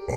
I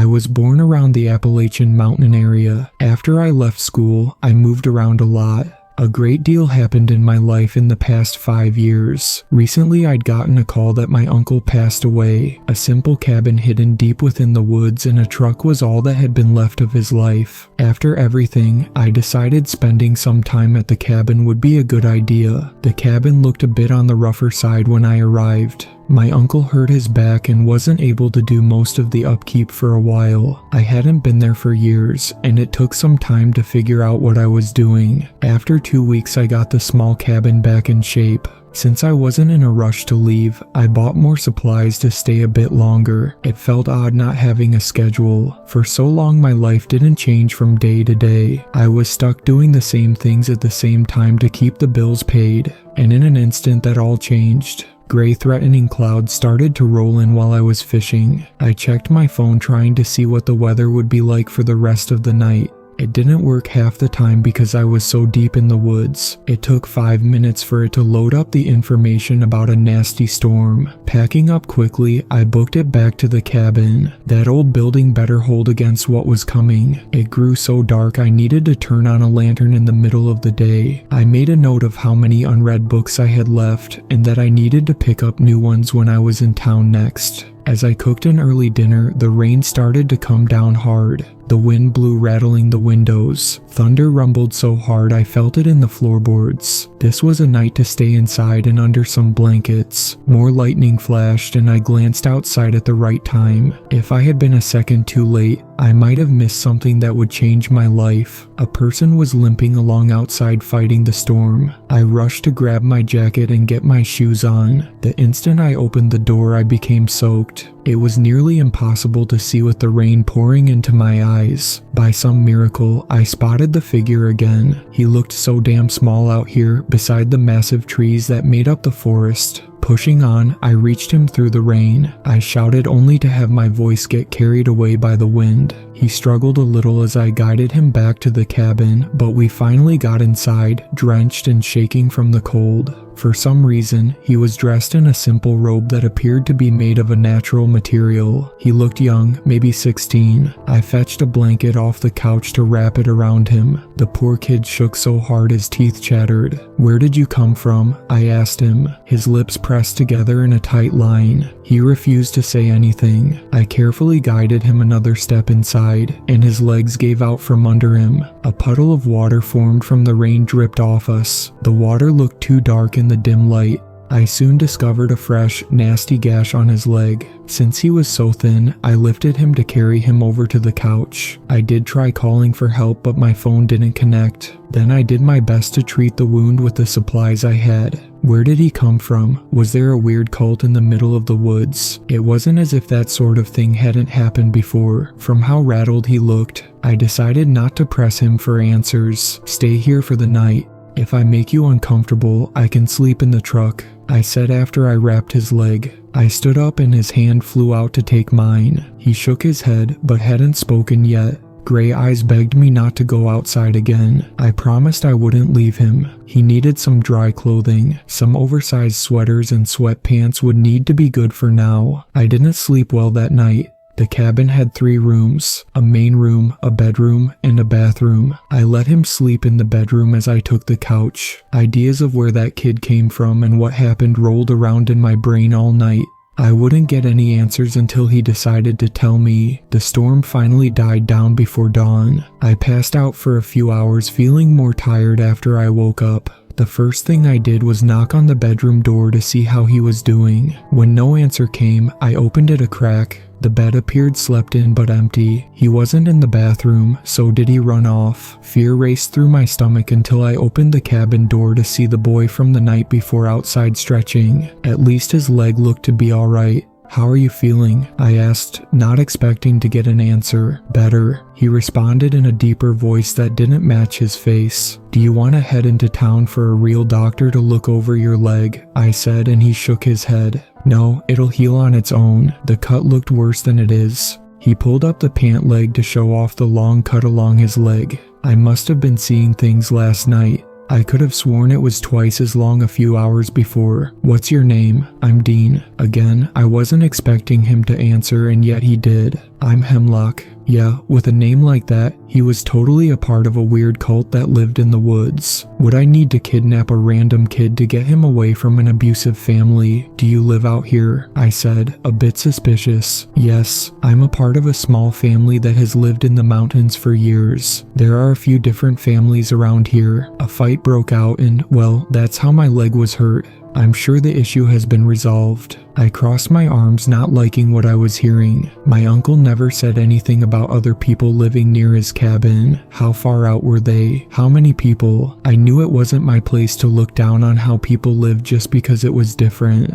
was born around the Appalachian mountain area. After I left school, I moved around a lot. A great deal happened in my life in the past 5 years. Recently, I'd gotten a call that my uncle passed away. A simple cabin hidden deep within the woods and a truck was all that had been left of his life. After everything, I decided spending some time at the cabin would be a good idea. The cabin looked a bit on the rougher side when I arrived. My uncle hurt his back and wasn't able to do most of the upkeep for a while. I hadn't been there for years, and it took some time to figure out what I was doing. After 2 weeks, I got the small cabin back in shape. Since I wasn't in a rush to leave, I bought more supplies to stay a bit longer. It felt odd not having a schedule. For so long, my life didn't change from day to day. I was stuck doing the same things at the same time to keep the bills paid. And in an instant, that all changed. Gray, threatening clouds started to roll in while I was fishing. I checked my phone trying to see what the weather would be like for the rest of the night. It didn't work half the time because I was so deep in the woods. It took 5 minutes for it to load up the information about a nasty storm. Packing up quickly, I booked it back to the cabin. That old building better hold against what was coming. It grew so dark I needed to turn on a lantern in the middle of the day. I made a note of how many unread books I had left and that I needed to pick up new ones when I was in town next. As I cooked an early dinner, the rain started to come down hard. The wind blew, rattling the windows. Thunder rumbled so hard I felt it in the floorboards. This was a night to stay inside and under some blankets. More lightning flashed and I glanced outside at the right time. If I had been a second too late, I might have missed something that would change my life. A person was limping along outside fighting the storm. I rushed to grab my jacket and get my shoes on. The instant I opened the door, I became soaked. It was nearly impossible to see with the rain pouring into my eyes. By some miracle, I spotted the figure again. He looked so damn small out here beside the massive trees that made up the forest. Pushing on, I reached him through the rain. I shouted only to have my voice get carried away by the wind. He struggled a little as I guided him back to the cabin, but we finally got inside, drenched and shaking from the cold. For some reason, he was dressed in a simple robe that appeared to be made of a natural material. He looked young, maybe 16. I fetched a blanket off the couch to wrap it around him. The poor kid shook so hard his teeth chattered. "Where did you come from?" I asked him. His lips pressed together in a tight line. He refused to say anything. I carefully guided him another step inside, and his legs gave out from under him. A puddle of water formed from the rain dripped off us. The water looked too dark in the dim light. I soon discovered a fresh, nasty gash on his leg. Since he was so thin, I lifted him to carry him over to the couch. I did try calling for help, but my phone didn't connect. Then I did my best to treat the wound with the supplies I had. Where did he come from? Was there a weird cult in the middle of the woods? It wasn't as if that sort of thing hadn't happened before. From how rattled he looked, I decided not to press him for answers. Stay here for the night. If I make you uncomfortable, I can sleep in the truck, I said after I wrapped his leg. I stood up and his hand flew out to take mine. He shook his head, but hadn't spoken yet. Gray eyes begged me not to go outside again. I promised I wouldn't leave him. He needed some dry clothing. Some oversized sweaters and sweatpants would need to be good for now. I didn't sleep well that night. The cabin had 3 rooms, a main room, a bedroom, and a bathroom. I let him sleep in the bedroom as I took the couch. Ideas of where that kid came from and what happened rolled around in my brain all night. I wouldn't get any answers until he decided to tell me. The storm finally died down before dawn. I passed out for a few hours, feeling more tired after I woke up. The first thing I did was knock on the bedroom door to see how he was doing. When no answer came, I opened it a crack. The bed appeared slept in but empty. He wasn't in the bathroom, so did he run off? Fear raced through my stomach until I opened the cabin door to see the boy from the night before outside stretching. At least his leg looked to be alright. "How are you feeling?" I asked, not expecting to get an answer. "Better," he responded in a deeper voice that didn't match his face. "Do you want to head into town for a real doctor to look over your leg?" I said, and he shook his head. "No, it'll heal on its own. The cut looked worse than it is." He pulled up the pant leg to show off the long cut along his leg. I must have been seeing things last night. I could have sworn it was twice as long a few hours before. What's your name? I'm Dean. Again, I wasn't expecting him to answer, and yet he did. I'm Hemlock. Yeah, with a name like that, he was totally a part of a weird cult that lived in the woods. Would I need to kidnap a random kid to get him away from an abusive family? Do you live out here? I said, a bit suspicious. Yes, I'm a part of a small family that has lived in the mountains for years. There are a few different families around here. A fight broke out and, well, that's how my leg was hurt. I'm sure the issue has been resolved. I crossed my arms, not liking what I was hearing. My uncle never said anything about other people living near his cabin. How far out were they? How many people? I knew it wasn't my place to look down on how people lived just because it was different.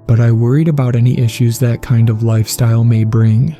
But I worried about any issues that kind of lifestyle may bring.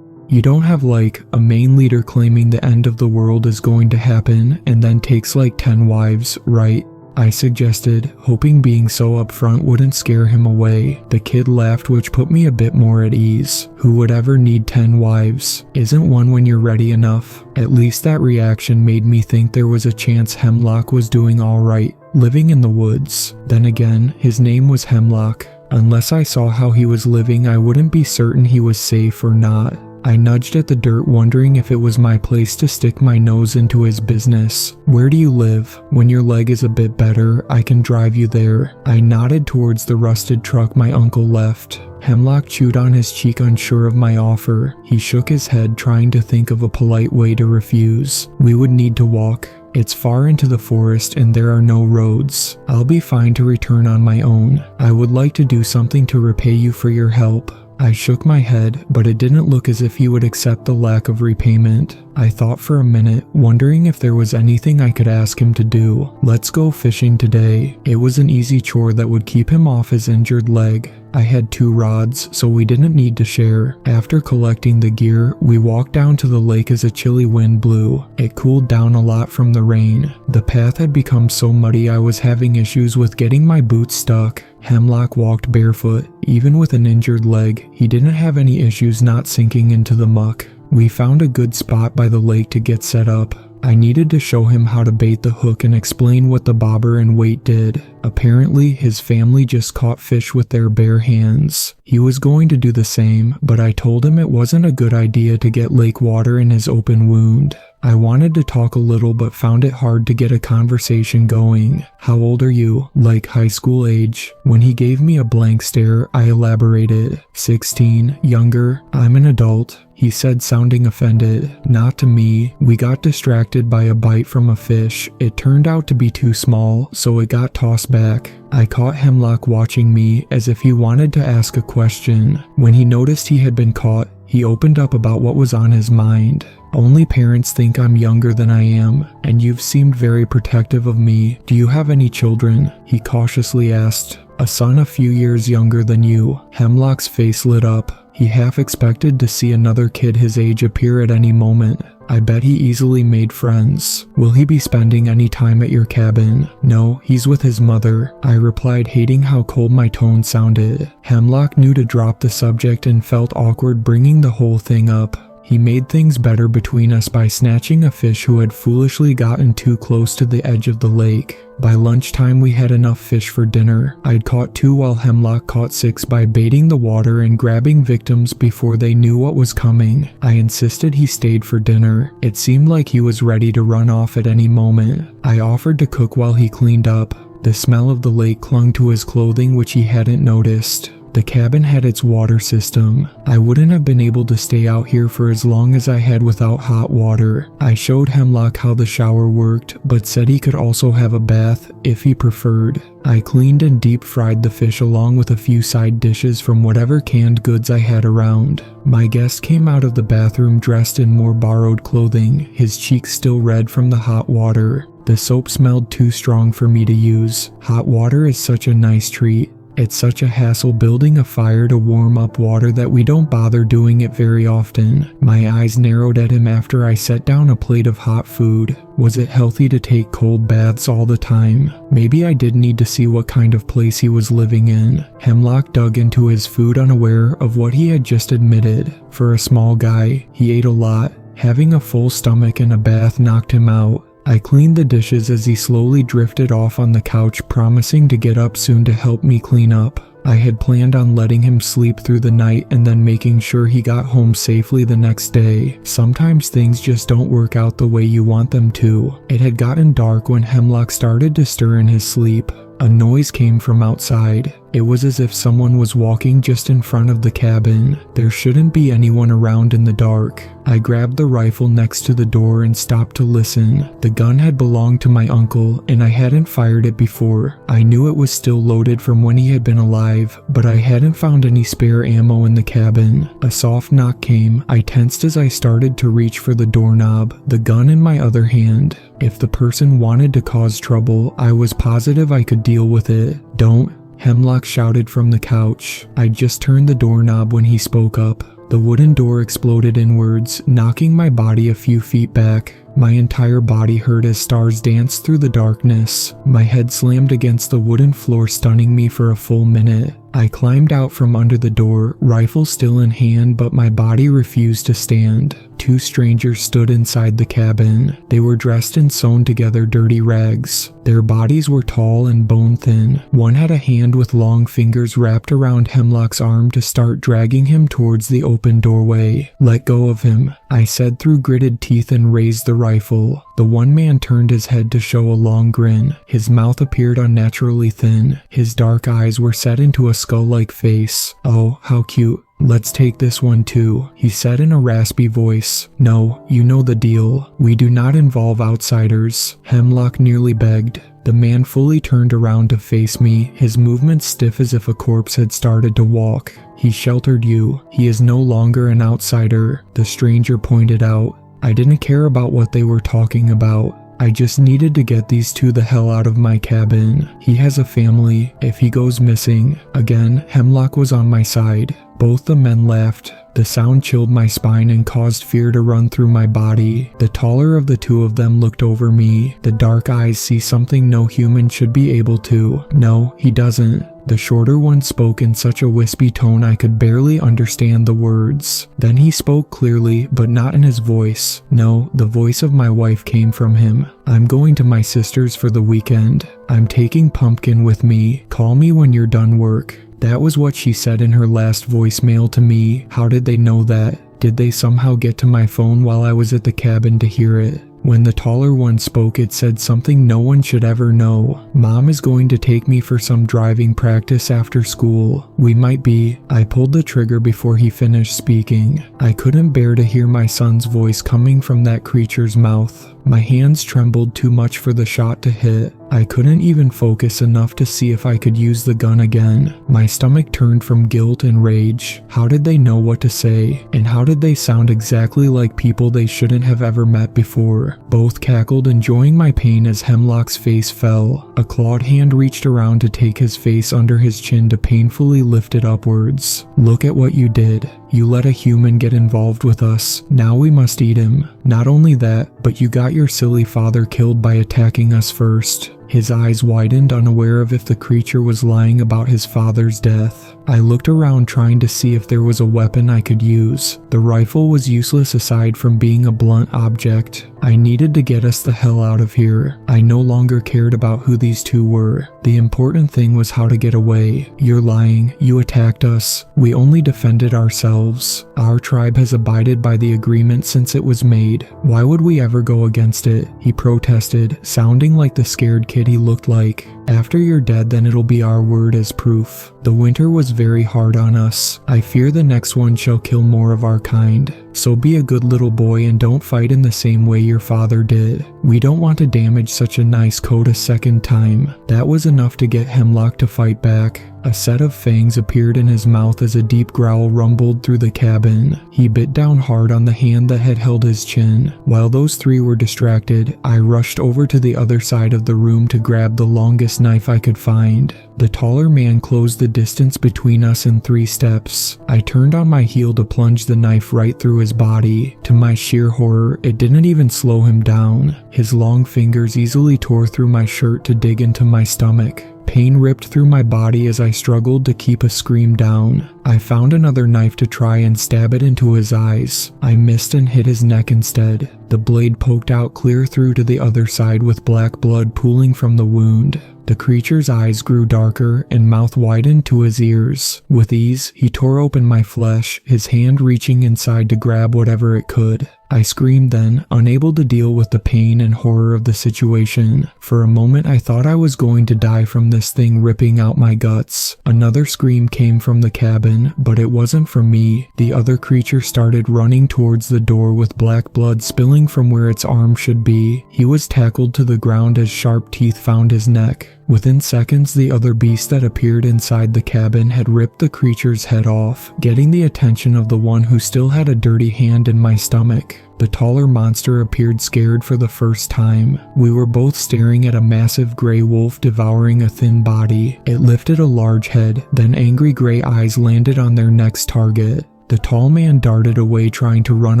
You don't have like a main leader claiming the end of the world is going to happen and then takes like 10 wives, right? I suggested, hoping being so upfront wouldn't scare him away. The kid laughed, which put me a bit more at ease. Who would ever need 10 wives? Isn't one when you're ready enough? At least that reaction made me think there was a chance Hemlock was doing alright, living in the woods. Then again, his name was Hemlock. Unless I saw how he was living, I wouldn't be certain he was safe or not. I nudged at the dirt, wondering if it was my place to stick my nose into his business. Where do you live? When your leg is a bit better, I can drive you there. I nodded towards the rusted truck my uncle left. Hemlock chewed on his cheek, unsure of my offer. He shook his head, trying to think of a polite way to refuse. We would need to walk. It's far into the forest and there are no roads. I'll be fine to return on my own. I would like to do something to repay you for your help. I shook my head, but it didn't look as if he would accept the lack of repayment. I thought for a minute, wondering if there was anything I could ask him to do. Let's go fishing today. It was an easy chore that would keep him off his injured leg. I had 2 rods, so we didn't need to share. After collecting the gear, we walked down to the lake as a chilly wind blew. It cooled down a lot from the rain. The path had become so muddy I was having issues with getting my boots stuck. Hemlock walked barefoot. Even with an injured leg, he didn't have any issues not sinking into the muck. We found a good spot by the lake to get set up. I needed to show him how to bait the hook and explain what the bobber and weight did. Apparently, his family just caught fish with their bare hands. He was going to do the same, but I told him it wasn't a good idea to get lake water in his open wound. I wanted to talk a little but found it hard to get a conversation going. How old are you? Like high school age? When he gave me a blank stare, I elaborated. 16, younger, I'm an adult. He said, sounding offended. Not to me. We got distracted by a bite from a fish. It turned out to be too small, so it got tossed back. I caught Hemlock watching me as if he wanted to ask a question. When he noticed he had been caught, he opened up about what was on his mind. Only parents think I'm younger than I am, and you've seemed very protective of me. Do you have any children? He cautiously asked. A son a few years younger than you. Hemlock's face lit up. He half expected to see another kid his age appear at any moment. I bet he easily made friends. Will he be spending any time at your cabin? No, he's with his mother. I replied, hating how cold my tone sounded. Hemlock knew to drop the subject and felt awkward bringing the whole thing up. He made things better between us by snatching a fish who had foolishly gotten too close to the edge of the lake. By lunchtime we had enough fish for dinner. I'd caught 2 while Hemlock caught 6 by baiting the water and grabbing victims before they knew what was coming. I insisted he stayed for dinner. It seemed like he was ready to run off at any moment. I offered to cook while he cleaned up. The smell of the lake clung to his clothing, which he hadn't noticed. The cabin had its water system. I wouldn't have been able to stay out here for as long as I had without hot water. I showed Hemlock how the shower worked, but said he could also have a bath if he preferred. I cleaned and deep fried the fish along with a few side dishes from whatever canned goods I had around. My guest came out of the bathroom dressed in more borrowed clothing, his cheeks still red from the hot water. The soap smelled too strong for me to use. Hot water is such a nice treat. It's such a hassle building a fire to warm up water that we don't bother doing it very often. My eyes narrowed at him after I set down a plate of hot food. Was it healthy to take cold baths all the time? Maybe I did need to see what kind of place he was living in. Hemlock dug into his food unaware of what he had just admitted. For a small guy, he ate a lot. Having a full stomach and a bath knocked him out. I cleaned the dishes as he slowly drifted off on the couch, promising to get up soon to help me clean up. I had planned on letting him sleep through the night and then making sure he got home safely the next day. Sometimes things just don't work out the way you want them to. It had gotten dark when Hemlock started to stir in his sleep. A noise came from outside. It was as if someone was walking just in front of the cabin. There shouldn't be anyone around in the dark. I grabbed the rifle next to the door and stopped to listen. The gun had belonged to my uncle, and I hadn't fired it before. I knew it was still loaded from when he had been alive, but I hadn't found any spare ammo in the cabin. A soft knock came. I tensed as I started to reach for the doorknob, the gun in my other hand. If the person wanted to cause trouble, I was positive I could deal with it. "Don't," Hemlock shouted from the couch. I just turned the doorknob when he spoke up. The wooden door exploded inwards, knocking my body a few feet back. My entire body hurt as stars danced through the darkness. My head slammed against the wooden floor, stunning me for a full minute. I climbed out from under the door, rifle still in hand, but my body refused to stand. Two strangers stood inside the cabin. They were dressed in sewn together dirty rags. Their bodies were tall and bone thin. One had a hand with long fingers wrapped around Hemlock's arm to start dragging him towards the open doorway. "Let go of him," I said through gritted teeth and raised the rifle. The one man turned his head to show a long grin. His mouth appeared unnaturally thin. His dark eyes were set into a skull-like face. "Oh, how cute. Let's take this one too," he said in a raspy voice. "No, you know the deal. We do not involve outsiders," Hemlock nearly begged. The man fully turned around to face me, his movements stiff as if a corpse had started to walk. "He sheltered you. He is no longer an outsider," the stranger pointed out. I didn't care about what they were talking about. I just needed to get these two the hell out of my cabin. He has a family. If he goes missing, again, Hemlock was on my side. Both the men laughed. The sound chilled my spine and caused fear to run through my body. The taller of the two of them looked over me. The dark eyes see something no human should be able to. "No, he doesn't." The shorter one spoke in such a wispy tone I could barely understand the words. Then he spoke clearly, but not in his voice. No, the voice of my wife came from him. "I'm going to my sister's for the weekend. I'm taking Pumpkin with me. Call me when you're done work." That was what she said in her last voicemail to me. How did they know that? Did they somehow get to my phone while I was at the cabin to hear it? When the taller one spoke, it said something no one should ever know. "Mom is going to take me for some driving practice after school. We might be." I pulled the trigger before he finished speaking. I couldn't bear to hear my son's voice coming from that creature's mouth. My hands trembled too much for the shot to hit. I couldn't even focus enough to see if I could use the gun again. My stomach turned from guilt and rage. How did they know what to say? And how did they sound exactly like people they shouldn't have ever met before? Both cackled, enjoying my pain as Hemlock's face fell. A clawed hand reached around to take his face under his chin to painfully lift it upwards. "Look at what you did. You let a human get involved with us. Now we must eat him. Not only that, but you got your silly father killed by attacking us first." His eyes widened, unaware of if the creature was lying about his father's death. I looked around trying to see if there was a weapon I could use. The rifle was useless aside from being a blunt object. I needed to get us the hell out of here. I no longer cared about who these two were. The important thing was how to get away. "You're lying. You attacked us. We only defended ourselves. Our tribe has abided by the agreement since it was made. Why would we ever go against it?" he protested, sounding like the scared kid he looked like. "After you're dead, then it'll be our word as proof. The winter was very hard on us. I fear the next one shall kill more of our kind. So be a good little boy and don't fight in the same way your father did. We don't want to damage such a nice coat a second time." That was enough to get Hemlock to fight back. A set of fangs appeared in his mouth as a deep growl rumbled through the cabin. He bit down hard on the hand that had held his chin. While those three were distracted, I rushed over to the other side of the room to grab the longest sharpest knife I could find. The taller man closed the distance between us in 3 steps. I turned on my heel to plunge the knife right through his body. To my sheer horror, it didn't even slow him down. His long fingers easily tore through my shirt to dig into my stomach. Pain ripped through my body as I struggled to keep a scream down. I found another knife to try and stab it into his eyes. I missed and hit his neck instead. The blade poked out clear through to the other side with black blood pooling from the wound. The creature's eyes grew darker and mouth widened to his ears. With ease, he tore open my flesh, his hand reaching inside to grab whatever it could. I screamed then, unable to deal with the pain and horror of the situation. For a moment I thought I was going to die from this thing ripping out my guts. Another scream came from the cabin, but it wasn't from me. The other creature started running towards the door with black blood spilling from where its arm should be. He was tackled to the ground as sharp teeth found his neck. Within seconds, the other beast that appeared inside the cabin had ripped the creature's head off, getting the attention of the one who still had a dirty hand in my stomach. The taller monster appeared scared for the first time. We were both staring at a massive gray wolf devouring a thin body. It lifted a large head, then angry gray eyes landed on their next target. The tall man darted away, trying to run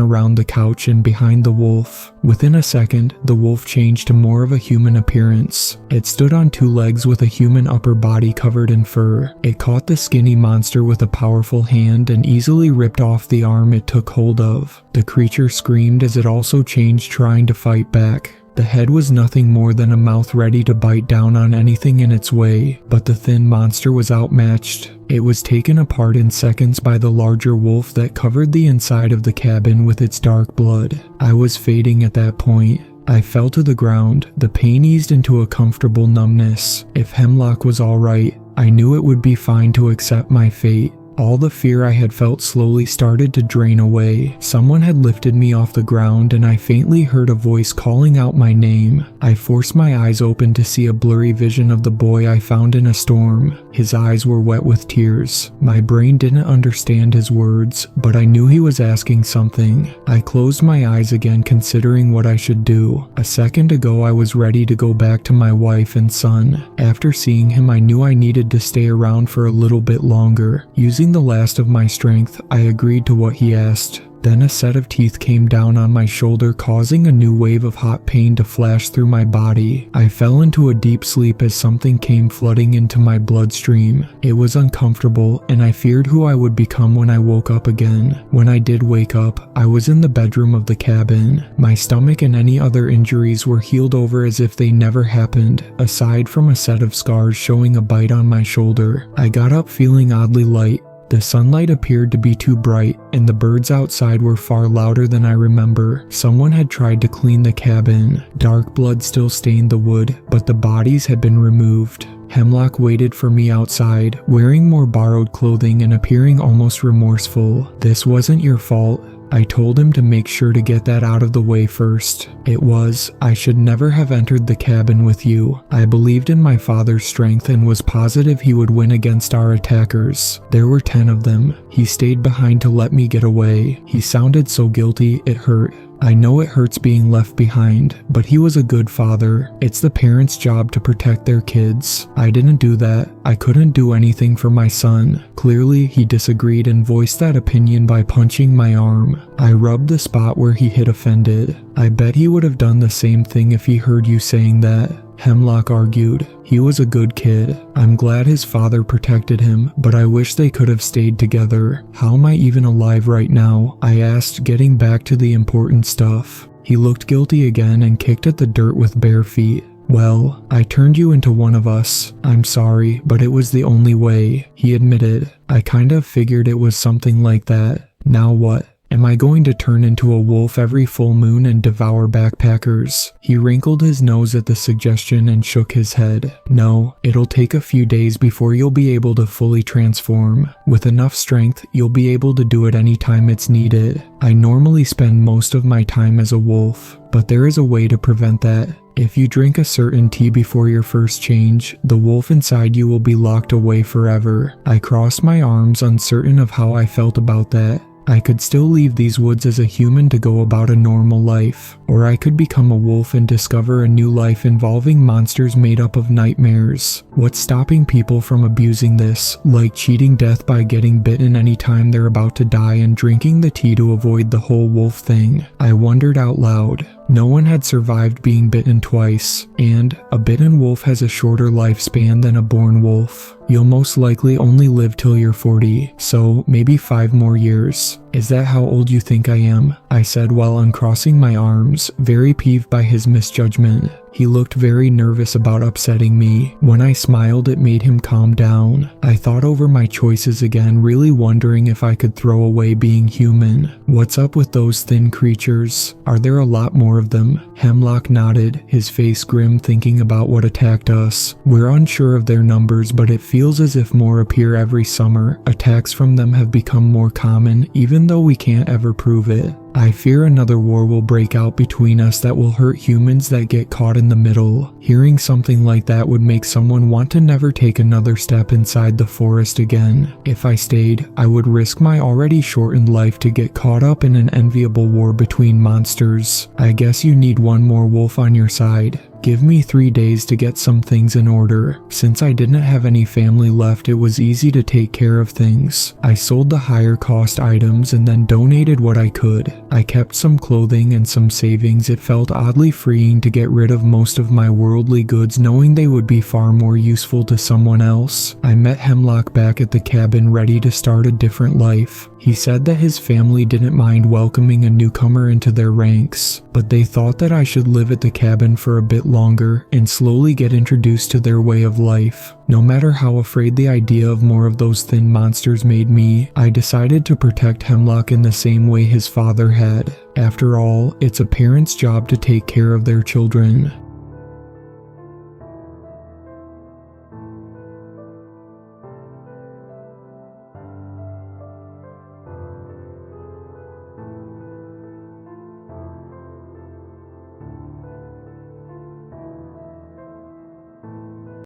around the couch and behind the wolf. Within a second, the wolf changed to more of a human appearance. It stood on 2 legs with a human upper body covered in fur. It caught the skinny monster with a powerful hand and easily ripped off the arm it took hold of. The creature screamed as it also changed, trying to fight back. The head was nothing more than a mouth ready to bite down on anything in its way, but the thin monster was outmatched. It was taken apart in seconds by the larger wolf that covered the inside of the cabin with its dark blood. I was fading at that point. I fell to the ground, the pain eased into a comfortable numbness. If Hemlock was alright, I knew it would be fine to accept my fate. All the fear I had felt slowly started to drain away. Someone had lifted me off the ground and I faintly heard a voice calling out my name. I forced my eyes open to see a blurry vision of the boy I found in a storm. His eyes were wet with tears. My brain didn't understand his words, but I knew he was asking something. I closed my eyes again, considering what I should do. A second ago I was ready to go back to my wife and son. After seeing him, I knew I needed to stay around for a little bit longer. Using the last of my strength, I agreed to what he asked. Then a set of teeth came down on my shoulder, causing a new wave of hot pain to flash through my body. I fell into a deep sleep as something came flooding into my bloodstream. It was uncomfortable, and I feared who I would become when I woke up again. When I did wake up, I was in the bedroom of the cabin. My stomach and any other injuries were healed over as if they never happened, aside from a set of scars showing a bite on my shoulder. I got up feeling oddly light. The sunlight appeared to be too bright, and the birds outside were far louder than I remember. Someone had tried to clean the cabin. Dark blood still stained the wood, but the bodies had been removed. Hemlock waited for me outside, wearing more borrowed clothing and appearing almost remorseful. "This wasn't your fault." I told him to make sure to get that out of the way first. It was. I should never have entered the cabin with you. I believed in my father's strength and was positive he would win against our attackers. There were 10 of them. He stayed behind to let me get away. He sounded so guilty, it hurt. I know it hurts being left behind, but he was a good father. It's the parents' job to protect their kids. I didn't do that. I couldn't do anything for my son. Clearly, he disagreed and voiced that opinion by punching my arm. I rubbed the spot where he hit offended. "I bet he would have done the same thing if he heard you saying that," Hemlock argued. "He was a good kid. I'm glad his father protected him, but I wish they could have stayed together. How am I even alive right now?" I asked, getting back to the important stuff. He looked guilty again and kicked at the dirt with bare feet. "Well, I turned you into one of us. I'm sorry, but it was the only way," he admitted. "I kind of figured it was something like that. Now what? Am I going to turn into a wolf every full moon and devour backpackers?" He wrinkled his nose at the suggestion and shook his head. "No, it'll take a few days before you'll be able to fully transform. With enough strength, you'll be able to do it anytime it's needed. I normally spend most of my time as a wolf, but there is a way to prevent that. If you drink a certain tea before your first change, the wolf inside you will be locked away forever." I crossed my arms, uncertain of how I felt about that. I could still leave these woods as a human to go about a normal life, or I could become a wolf and discover a new life involving monsters made up of nightmares. What's stopping people from abusing this, like cheating death by getting bitten anytime they're about to die and drinking the tea to avoid the whole wolf thing? I wondered out loud. No one had survived being bitten twice, and a bitten wolf has a shorter lifespan than a born wolf. You'll most likely only live till you're 40, so maybe 5 more years. Is that how old you think I am? I said while uncrossing my arms, very peeved by his misjudgment. He looked very nervous about upsetting me. When I smiled, it made him calm down. I thought over my choices again, really wondering if I could throw away being human. What's up with those thin creatures? Are there a lot more of them? Hemlock nodded, his face grim, thinking about what attacked us. We're unsure of their numbers, but it feels as if more appear every summer. Attacks from them have become more common, even though we can't ever prove it. I fear another war will break out between us that will hurt humans that get caught in the middle. Hearing something like that would make someone want to never take another step inside the forest again. If I stayed, I would risk my already shortened life to get caught up in an enviable war between monsters. I guess you need one more wolf on your side. Give me 3 days to get some things in order. Since I didn't have any family left, it was easy to take care of things. I sold the higher cost items and then donated what I could. I kept some clothing and some savings. It felt oddly freeing to get rid of most of my worldly goods, knowing they would be far more useful to someone else. I met Hemlock back at the cabin, ready to start a different life. He said that his family didn't mind welcoming a newcomer into their ranks, but they thought that I should live at the cabin for a bit longer and slowly get introduced to their way of life. No matter how afraid the idea of more of those thin monsters made me, I decided to protect Hemlock in the same way his father had. After all, it's a parent's job to take care of their children.